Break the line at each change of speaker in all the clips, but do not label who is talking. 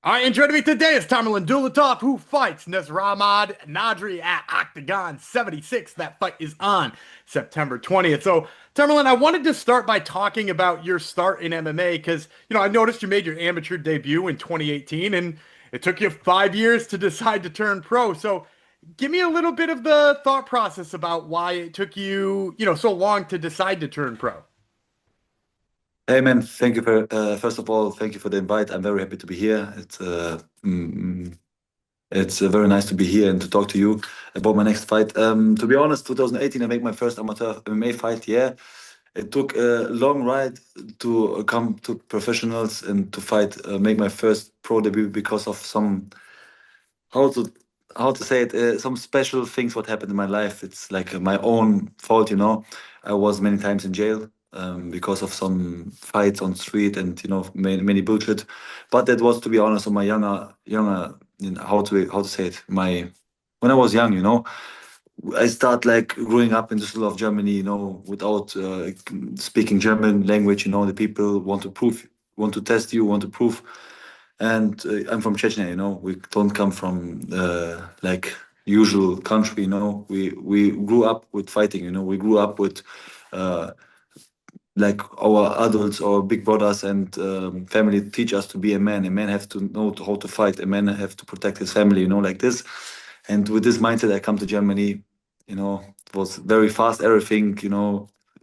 All right, and joining me today is Tamerlan Dulatov, who fights Nesarahmad Nadri at Oktagon 76. That fight is on September 20th. So, Tamerlan, I wanted to start by talking about your start in MMA because, I noticed you made your amateur debut in 2018 and it took you 5 years to decide to turn pro. So, give me a little bit of the thought process about why it took you, so long to decide to turn pro.
Hey man, thank you for first of all, thank you for the invite. I'm very happy to be here. It's very nice to be here and to talk to you about my next fight. To be honest, 2018 I made my first amateur MMA fight. Yeah, it took a long ride to come to professionals and to fight, make my first pro debut because of some how to how to say it, some special things what happened in my life. It's like my own fault, you know. I was many times in jail because of some fights on street and many bullshit. But that was, to be honest, on my younger, how to say it, my when I was young, I start like growing up in the middle of Germany, without speaking German language. The people want to prove, want to test you, want to prove. And I'm from Chechnya. We don't come from like usual country. We grew up with fighting. We grew up with uh, like our adults, our big brothers and family teach us to be a man. A man have to know how to fight. A man have to protect his family. Like this. And with this mindset, I come to Germany. It was very fast. Everything.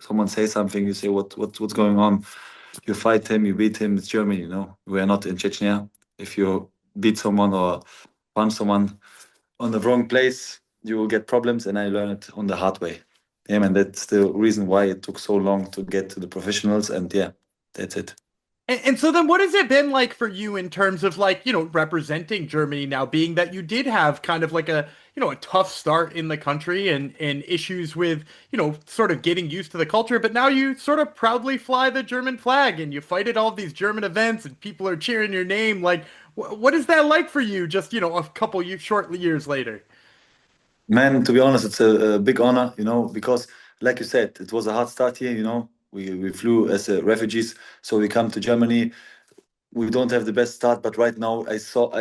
Someone say something, you say what's going on. You fight him, you beat him. It's Germany. We are not in Chechnya. If you beat someone or punch someone on the wrong place, you will get problems. And I learned it on the hard way. Yeah, man, that's the reason why it took so long to get to the professionals. And yeah, that's it.
And so then what has it been like for you in terms of like, representing Germany now, being that you did have kind of like a tough start in the country and issues with, sort of getting used to the culture, but now you sort of proudly fly the German flag and you fight at all these German events and people are cheering your name. Like, what is that like for you just, a couple short years later?
Man, to be honest, it's a big honor, because like you said, it was a hard start here, We flew as refugees, so we come to Germany. We don't have the best start, but right now I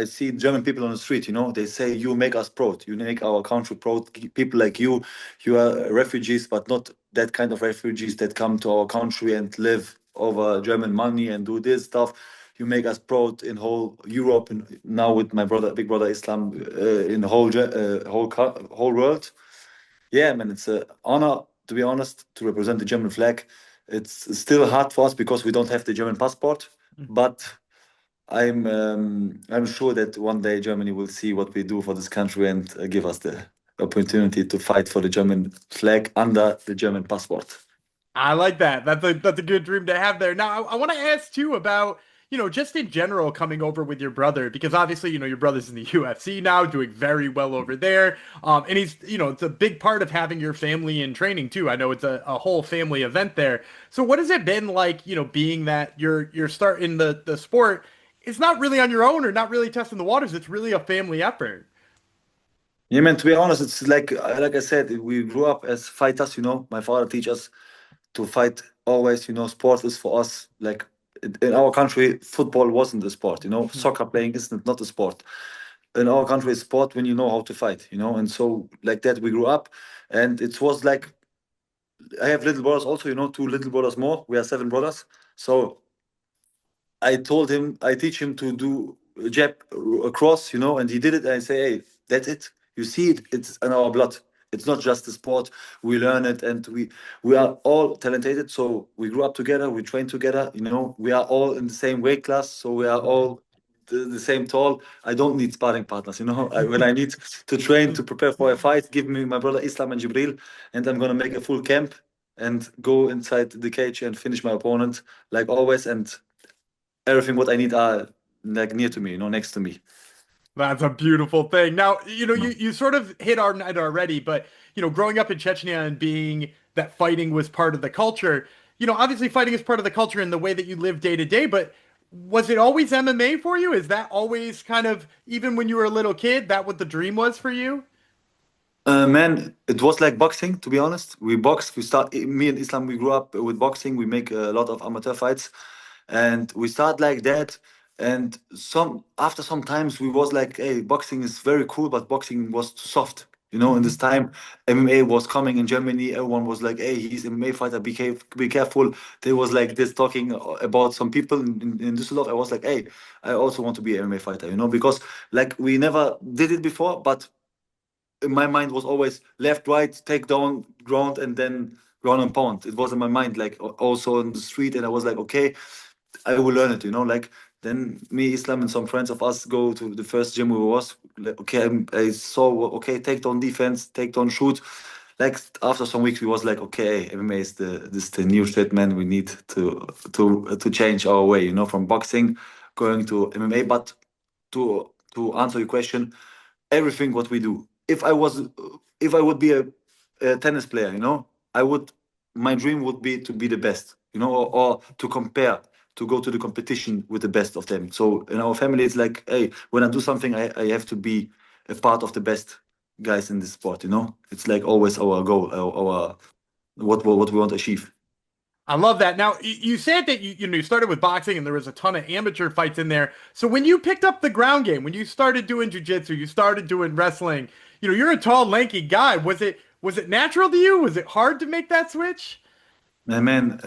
see German people on the street, they say you make us proud, you make our country proud. People like you are refugees, but not that kind of refugees that come to our country and live over German money and do this stuff. You make us proud in whole Europe and now with my brother, big brother Islam, in the whole world. Yeah, man, it's an honor, to be honest, to represent the German flag. It's still hard for us because we don't have the German passport, but I'm sure that one day Germany will see what we do for this country and give us the opportunity to fight for the German flag under the German passport.
I like that. That's a good dream to have there. Now, I want to ask too about, just in general coming over with your brother, because obviously, your brother's in the UFC now, doing very well over there. And he's, it's a big part of having your family in training too. I know it's a whole family event there. So what has it been like, being that you're starting the sport? It's not really on your own or not really testing the waters. It's really a family effort.
Yeah, man, to be honest, it's like I said, we grew up as fighters, My father teach us to fight always. Sport is for us like in our country, football wasn't a sport. Soccer playing isn't not a sport. In our country, it's sport when you know how to fight. And so like that we grew up, and it was like I have little brothers also. Two little brothers more. We are seven brothers. So I told him I teach him to do a jab across. And he did it. And I say, hey, that's it. You see it. It's in our blood. It's not just a sport. We learn it, and we are all talented. So we grew up together. We train together. We are all in the same weight class. So we are all the same tall. I don't need sparring partners. When I need to train to prepare for a fight, give me my brother Islam and Jibril, and I'm gonna make a full camp and go inside the cage and finish my opponent like always. And everything what I need are like near to me, next to me.
That's a beautiful thing. Now,
Mm.
you sort of hit on it already, but growing up in Chechnya and being that fighting was part of the culture, obviously fighting is part of the culture in the way that you live day to day, but was it always MMA for you? Is that always kind of, even when you were a little kid, that what the dream was for you?
Man, it was like boxing, to be honest. We boxed. Me and Islam, we grew up with boxing. We make a lot of amateur fights. And we start like that. And after some times we was like, hey, boxing is very cool, but boxing was too soft. In this time, MMA was coming in Germany. Everyone was like, "Hey, he's MMA fighter. Be careful." There was like this talking about some people in Düsseldorf. I was like, "Hey, I also want to be an MMA fighter." Because like we never did it before, but in my mind was always left, right, take down, ground, and then ground and pound. It was in my mind, like also on the street, and I was like, okay, I will learn it. Like then me, Islam, and some friends of us go to the first gym we was. Like, okay, I saw okay, take down defense, take down shoot. Like after some weeks, we was like, okay, MMA is the new shit, man. We need to change our way, from boxing going to MMA. But to answer your question, everything what we do. If I would be a tennis player, I would my dream would be to be the best, or to compare, to go to the competition with the best of them. So in our family, it's like, hey, when I do something, I have to be a part of the best guys in this sport. It's like always our goal, our what we want to achieve.
I love that. Now, you said that you started with boxing and there was a ton of amateur fights in there. So when you picked up the ground game, when you started doing jiu-jitsu, you started doing wrestling, you're a tall, lanky guy. Was it natural to you? Was it hard to make that switch?
Man,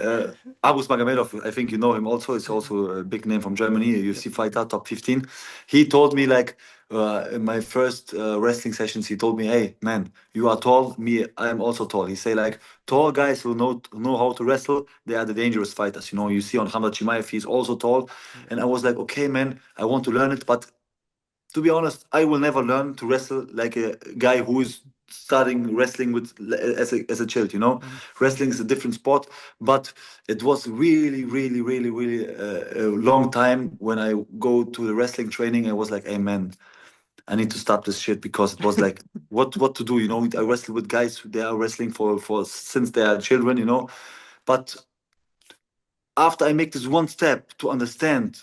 Abus Magomedov, I think you know him also. It's also a big name from Germany, a UFC fighter, top 15. He told me, like, in my first wrestling sessions, he told me, hey, man, you are tall. Me, I am also tall. He say, like, tall guys who know how to wrestle, they are the dangerous fighters. You see on Hamza Chimaev, he's also tall. And I was like, okay, man, I want to learn it, but to be honest, I will never learn to wrestle like a guy who is starting wrestling with as a child.
Mhm.
Wrestling is a different sport, but it was really, really, really, really a long time when I go to the wrestling training. I was like, hey man, I need to stop this shit because it was like, what to do? I wrestle with guys who they are wrestling for since they are children. But after I make this one step to understand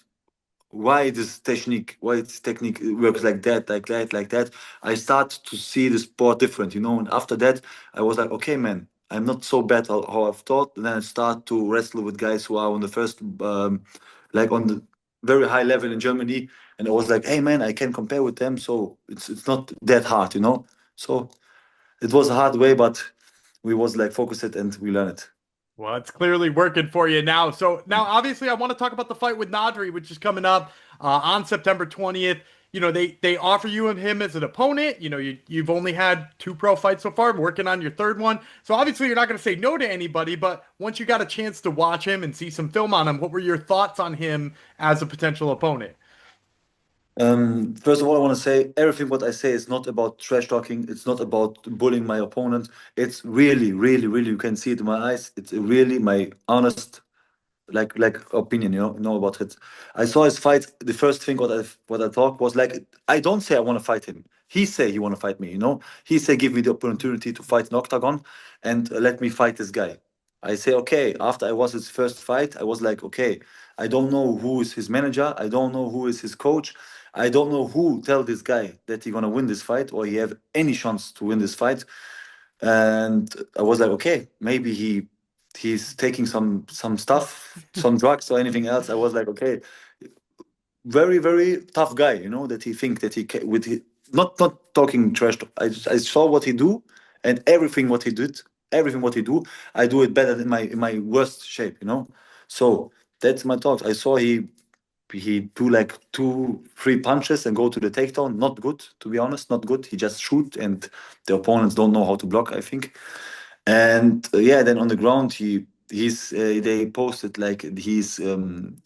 why this technique works like that, like that, like that, I start to see the sport different. And after that I was like, okay, man, I'm not so bad how I've thought. And then I start to wrestle with guys who are on the first like on the very high level in Germany, and I was like, hey man, I can compare with them, so it's not that hard. So it was a hard way, but we was like focus it and we learn it.
Well, it's clearly working for you now. So now, obviously, I want to talk about the fight with Nadri, which is coming up on September 20th. They offer you him as an opponent. You've only had two pro fights so far, working on your third one. So obviously, you're not going to say no to anybody. But once you got a chance to watch him and see some film on him, what were your thoughts on him as a potential opponent?
First of all, I want to say everything what I say is not about trash talking. It's not about bullying my opponent. It's really, really, really. You can see it in my eyes. It's really my honest, like opinion. Know about it. I saw his fight. The first thing what I thought was like, I don't say I want to fight him. He say he want to fight me. He say give me the opportunity to fight an octagon, and let me fight this guy. I say okay. After I was his first fight, I was like, okay, I don't know who is his manager. I don't know who is his coach. I don't know who tell this guy that he gonna win this fight or he have any chance to win this fight. And I was like, okay, maybe he's taking some stuff, some drugs or anything else. I was like, okay, very very tough guy, that he think that not talking trash. I saw what he do, and everything what he do, I do it better than in my worst shape. So that's my talks. I saw he do like two, three punches and go to the takedown. Not good, to be honest. Not good. He just shoot, and the opponents don't know how to block, I think. And yeah, then on the ground, they posted like he's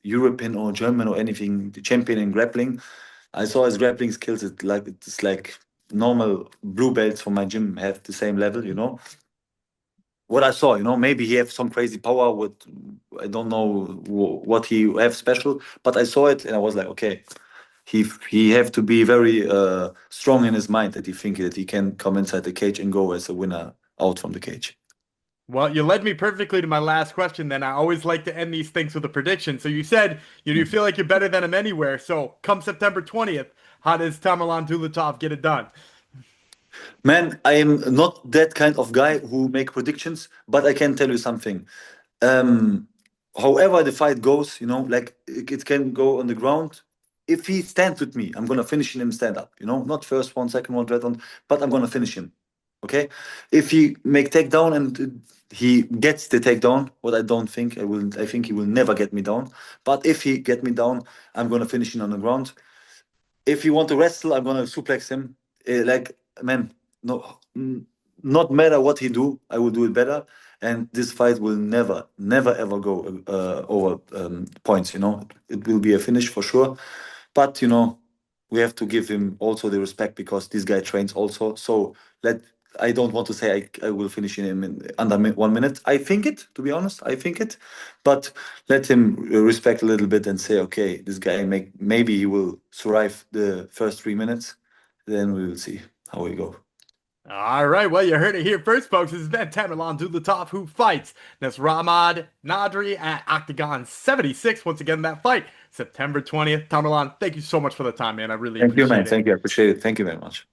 European or German or anything, the champion in grappling. I saw his grappling skills. It's like normal blue belts from my gym have the same level. What I saw, maybe he have some crazy power. With I don't know what he have special, but I saw it and I was like, okay, he have to be very strong in his mind that he think that he can come inside the cage and go as a winner out from the cage.
Well, you led me perfectly to my last question. Then I always like to end these things with a prediction. So you said you feel like you're better than him anywhere. So come September 20th, how does Tamerlan Dulatov get it done?
Man, I am not that kind of guy who make predictions, but I can tell you something. Um, However the fight goes, like it can go on the ground. if he stands with me, I'm gonna finish him stand up. You know, not first one, second one, third one, but I'm gonna finish him. Okay. If he make takedown and he gets the takedown, what I don't think I will, I think he will never get me down. But if he get me down, I'm gonna finish him on the ground. If you want to wrestle, I'm gonna suplex him. Like man, no, not matter what he do, I will do it better. And this fight will never, never ever go over points. You know, it will be a finish for sure. But you know, we have to give him also the respect because this guy trains also. So let I don't want to say I will finish him in under 1 minute. I think it, to be honest, I think it, but let him respect a little bit and say, okay, this guy maybe he will survive the first 3 minutes. Then we will see how we go.
All right, well, you heard it here first, folks. This has been Tamerlan Dulatov, who fights Nesarahmad Nadri at Octagon 76. Once again, that fight, September 20th. Tamerlan, thank you so much for the time, man. I really
Thank you, man.
appreciate it.
Thank you. I appreciate it. Thank you very much.